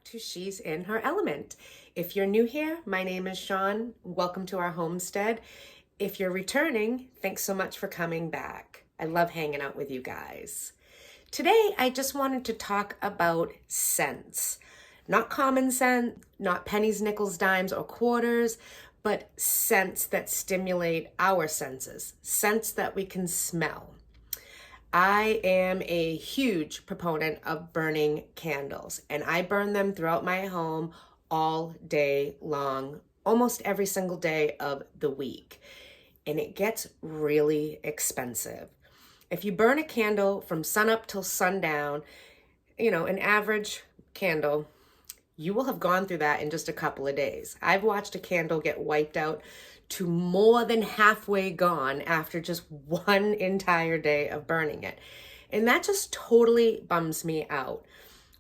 back to She's in Her Element. If you're new here, my name is Shawn. Welcome to our homestead. If you're returning, thanks so much for coming back. I love hanging out with you guys. Today, I just wanted to talk about scents. Not common scent, not pennies, nickels, dimes, or quarters, but scents that stimulate our senses, scents that we can smell. I am a huge proponent of burning candles, and I burn them throughout my home all day long, almost every single day of the week. And it gets really expensive. If you burn a candle from sunup till sundown, an average candle, you will have gone through that in just a couple of days. I've watched a candle get wiped out to more than halfway gone after just one entire day of burning it. And that just totally bums me out.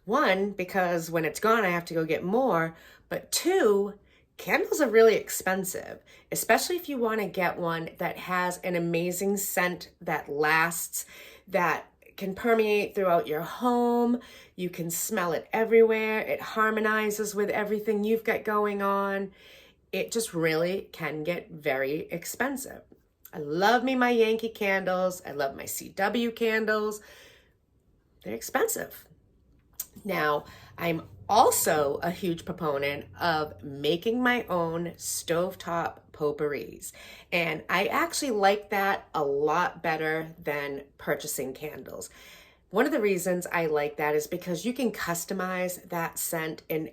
One, because when it's gone, I have to go get more. But two, candles are really expensive, especially if you want to get one that has an amazing scent that lasts, that can permeate throughout your home. You can smell it everywhere. It harmonizes with everything you've got going on. It just really can get very expensive. I love me my Yankee candles. I love my CW candles. They're expensive. Now, I'm also a huge proponent of making my own stovetop potpourris. And I actually like that a lot better than purchasing candles. One of the reasons I like that is because you can customize that scent and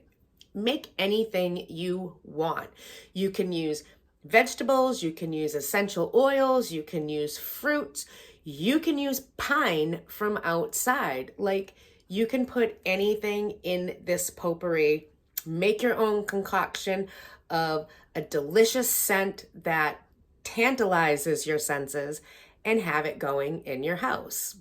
make anything you want. You can use vegetables, you can use essential oils, you can use fruits, you can use pine from outside. Like, you can put anything in this potpourri, make your own concoction of a delicious scent that tantalizes your senses, and have it going in your house.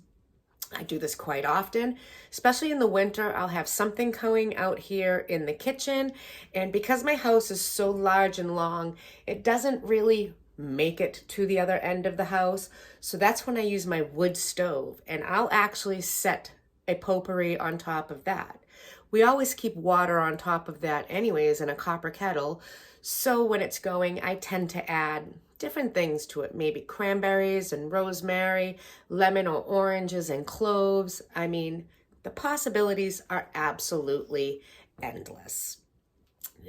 I do this quite often, especially in the winter. I'll have something going out here in the kitchen, and because my house is so large and long, it doesn't really make it to the other end of the house. So that's when I use my wood stove, and I'll actually set a potpourri on top of that. We always keep water on top of that anyways in a copper kettle. So when it's going, I tend to add different things to it, maybe cranberries and rosemary, lemon or oranges and cloves. I mean, the possibilities are absolutely endless.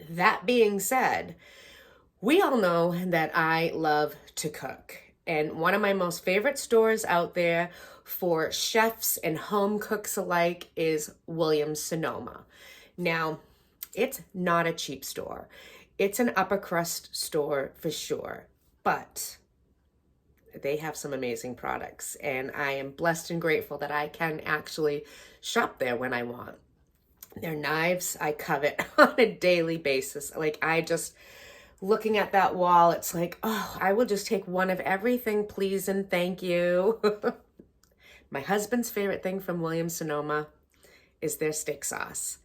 That being said, we all know that I love to cook. And one of my most favorite stores out there for chefs and home cooks alike is Williams Sonoma. Now, it's not a cheap store. It's an upper crust store for sure, but they have some amazing products, and I am blessed and grateful that I can actually shop there when I want. Their knives, I covet on a daily basis. Looking at that wall, it's like, oh, I will just take one of everything, please and thank you. My husband's favorite thing from Williams Sonoma is their steak sauce.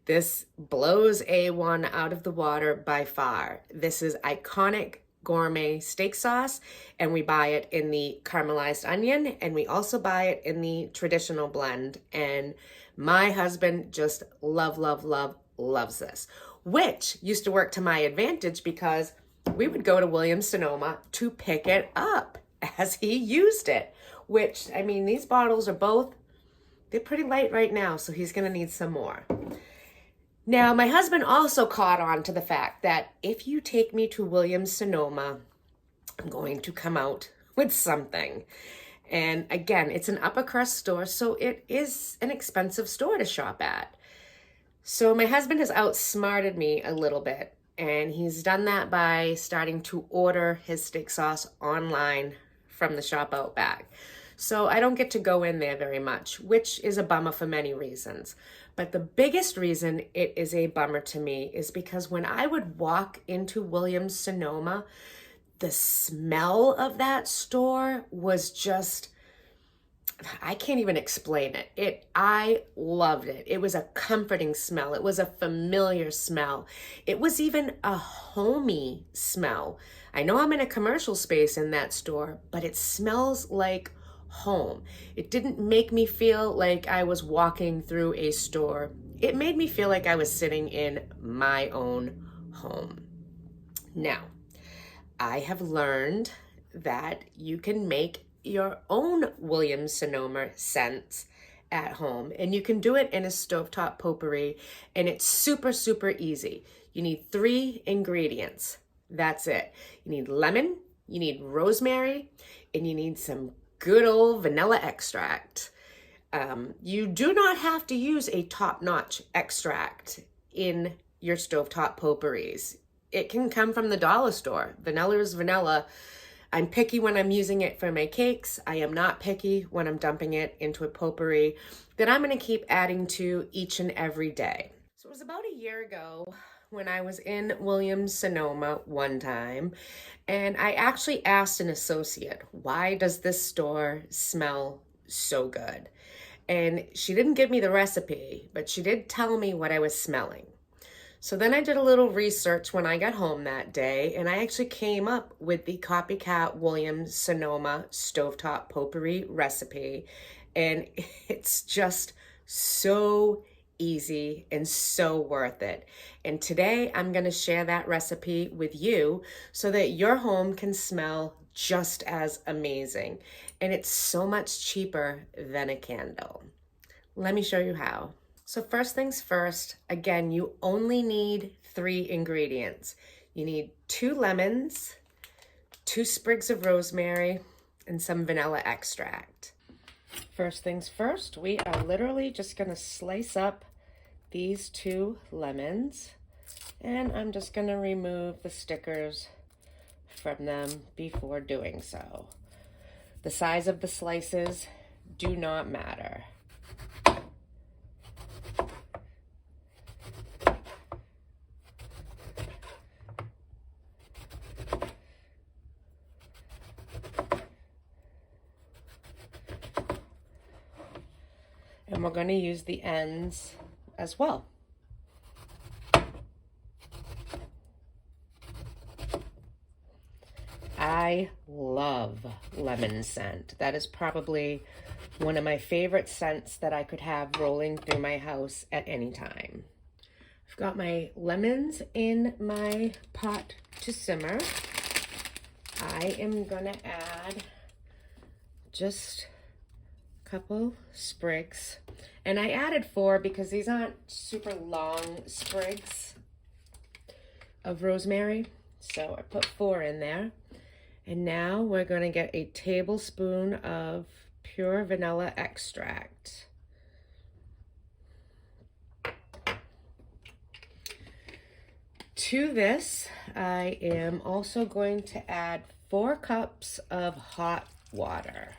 This blows A1 out of the water by far. This is iconic gourmet steak sauce, and we buy it in the caramelized onion, and we also buy it in the traditional blend. And my husband just loves this, which used to work to my advantage because we would go to Williams Sonoma to pick it up as he used it, which, I mean, these bottles are they're pretty light right now, so he's gonna need some more. Now, my husband also caught on to the fact that if you take me to Williams Sonoma, I'm going to come out with something. And again, it's an upper crust store, so it is an expensive store to shop at. So my husband has outsmarted me a little bit, and he's done that by starting to order his steak sauce online from the shop out back. So I don't get to go in there very much, which is a bummer for many reasons. But the biggest reason it is a bummer to me is because when I would walk into Williams Sonoma, the smell of that store was just, I can't even explain it. I loved it. It was a comforting smell. It was a familiar smell. It was even a homey smell. I know I'm in a commercial space in that store, but it smells like home. It didn't make me feel like I was walking through a store it made me feel like I was sitting in my own home. Now, I have learned that you can make your own Williams Sonoma scents at home, and you can do it in a stovetop potpourri, and it's super, super easy. You need 3 ingredients. That's it. You need lemon, you need rosemary, and you need some good old vanilla extract. You do not have to use a top-notch extract in your stovetop potpourris. It can come from the dollar store. Vanilla is vanilla. I'm picky when I'm using it for my cakes. I am not picky when I'm dumping it into a potpourri that I'm going to keep adding to each and every day. So it was about a year ago when I was in Williams Sonoma one time, and I actually asked an associate, why does this store smell so good? And she didn't give me the recipe, but she did tell me what I was smelling. So then I did a little research when I got home that day, and I actually came up with the copycat Williams Sonoma stovetop potpourri recipe, and it's just so easy and so worth it. And today I'm going to share that recipe with you so that your home can smell just as amazing. And it's so much cheaper than a candle. Let me show you how. So first things first, again, you only need 3 ingredients. You need 2 lemons, 2 sprigs of rosemary, and some vanilla extract. First things first, we are literally just gonna slice up these 2 lemons, and I'm just gonna remove the stickers from them before doing so. The size of the slices do not matter. And we're going to use the ends as well. I love lemon scent. That is probably one of my favorite scents that I could have rolling through my house at any time. I've got my lemons in my pot to simmer. I am going to add just couple sprigs, and I added 4 because these aren't super long sprigs of rosemary, so I put 4 in there. And now we're going to get a tablespoon of pure vanilla extract. To this, I am also going to add 4 cups of hot water.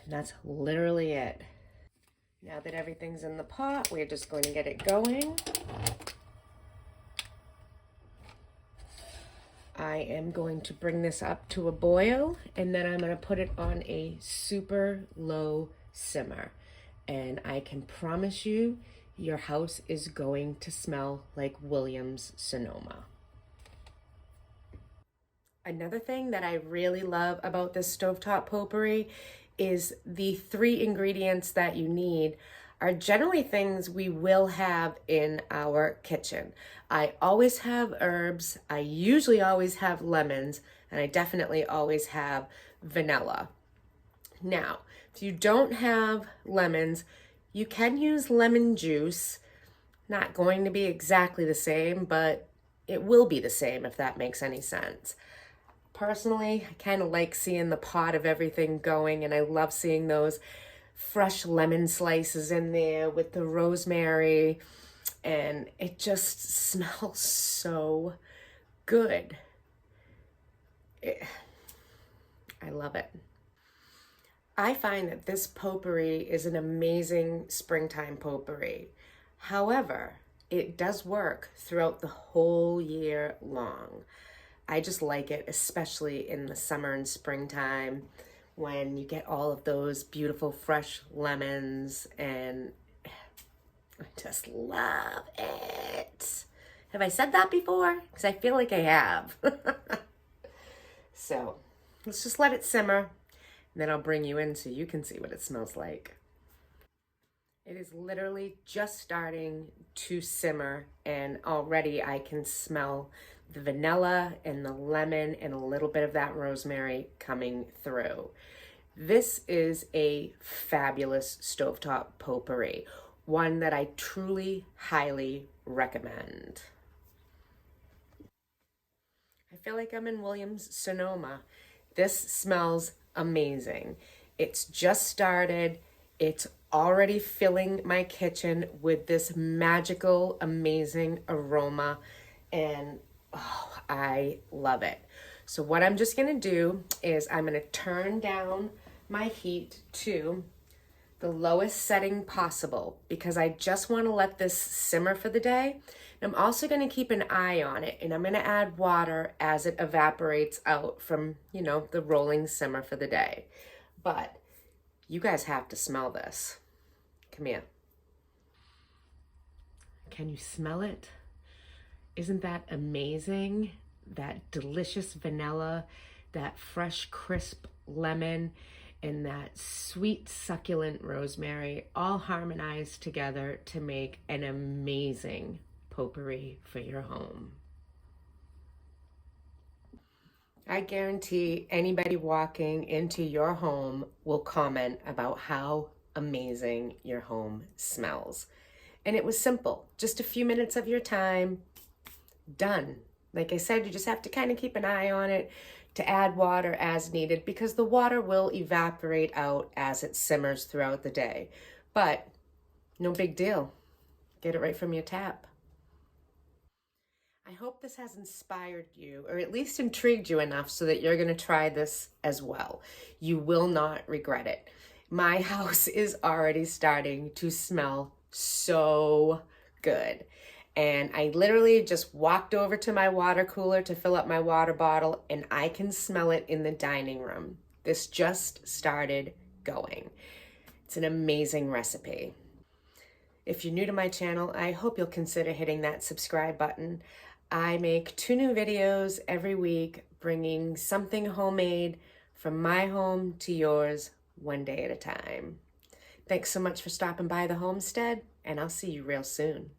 And that's literally it. Now that everything's in the pot, we're just going to get it going. I am going to bring this up to a boil, and then I'm going to put it on a super low simmer. And I can promise you, your house is going to smell like Williams Sonoma. Another thing that I really love about this stovetop potpourri is the 3 ingredients that you need are generally things we will have in our kitchen. I always have herbs, I usually always have lemons, and I definitely always have vanilla. Now, if you don't have lemons, you can use lemon juice. Not going to be exactly the same, but it will be the same if that makes any sense. Personally, I kind of like seeing the pot of everything going, and I love seeing those fresh lemon slices in there with the rosemary, and it just smells so good. I love it. I find that this potpourri is an amazing springtime potpourri. However, it does work throughout the whole year long. I just like it, especially in the summer and springtime when you get all of those beautiful fresh lemons, and I just love it. Have I said that before? Because I feel like I have. So Let's just let it simmer, and then I'll bring you in so you can see what it smells like. It is literally just starting to simmer, and already I can smell the vanilla and the lemon and a little bit of that rosemary coming through. This is a fabulous stovetop potpourri, one that I truly, highly recommend. I feel like I'm in Williams Sonoma. This smells amazing. It's just started. It's already filling my kitchen with this magical, amazing aroma, and oh, I love it. So what I'm just gonna do is I'm gonna turn down my heat to the lowest setting possible because I just wanna let this simmer for the day. And I'm also gonna keep an eye on it, and I'm gonna add water as it evaporates out from, you know, the rolling simmer for the day. But you guys have to smell this. Come here. Can you smell it? Isn't that amazing? That delicious vanilla, that fresh, crisp lemon, and that sweet, succulent rosemary all harmonized together to make an amazing potpourri for your home. I guarantee anybody walking into your home will comment about how amazing your home smells. And it was simple, just a few minutes of your time, done. Like I said, you just have to kind of keep an eye on it to add water as needed because the water will evaporate out as it simmers throughout the day. But no big deal. Get it right from your tap. I hope this has inspired you, or at least intrigued you enough so that you're going to try this as well. You will not regret it. My house is already starting to smell so good. And I literally just walked over to my water cooler to fill up my water bottle, and I can smell it in the dining room. This just started going. It's an amazing recipe. If you're new to my channel, I hope you'll consider hitting that subscribe button. I make 2 new videos every week, bringing something homemade from my home to yours, one day at a time. Thanks so much for stopping by the homestead, and I'll see you real soon.